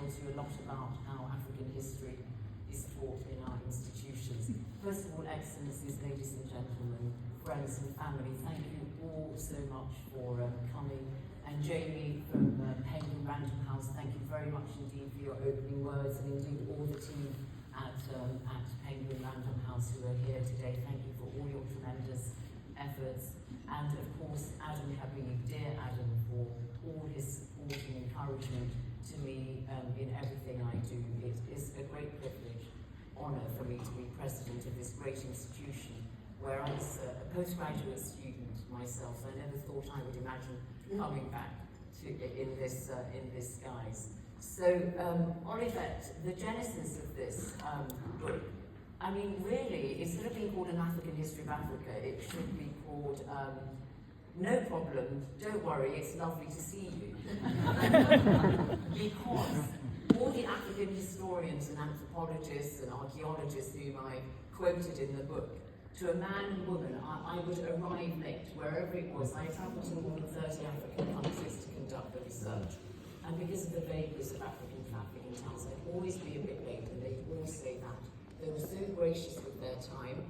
tells you a lot about how African history is taught in our institutions. First of all, Excellencies, ladies and gentlemen, friends and family, thank you all so much for coming. And Jamie from Penguin Random House, thank you very much indeed for your opening words, and indeed all the team at Penguin Random House who are here today. Thank you for all your tremendous efforts. And of course, Adam Habib, dear Adam, for all his support and encouragement to me in everything I do. It is a great privilege, honour for me to be president of this great institution where I was a postgraduate student myself, so I never thought I would imagine coming back to in this guise. So, Olivet, the genesis of this book, I mean, really, instead of being called An African History of Africa, it should be called No Problem, Don't Worry, It's Lovely to See You. Because all the African historians and anthropologists and archaeologists whom I quoted in the book, to a man and woman, I would arrive late, wherever it was. I travelled to more than 30 African countries to conduct the research. And because of the vagueness of African traffic in towns, I'd always be a bit late, and they'd all say that. They were so gracious with their time,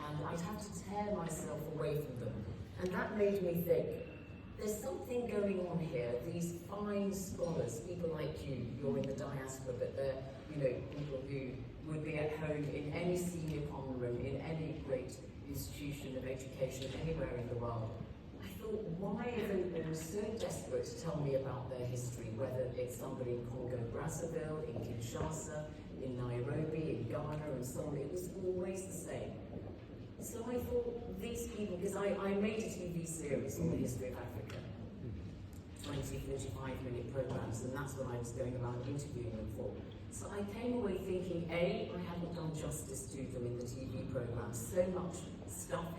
and I'd have to tear myself away from them. And that made me think, there's something going on here. These fine scholars, people like you, you're in the diaspora, but they're, people who would be at home in any senior common room, in any great institution of education anywhere in the world. I thought, why are they so desperate to tell me about their history, whether it's somebody in Congo-Brazzaville, in Kinshasa, in Nairobi, in Ghana, and so on. It was always the same. So I thought, these people, because I made a TV series on the history of Africa, 20, 45-minute programs, and that's what I was going around interviewing them for. So I came away thinking, A, I hadn't done justice to them in the TV programs, so much stuff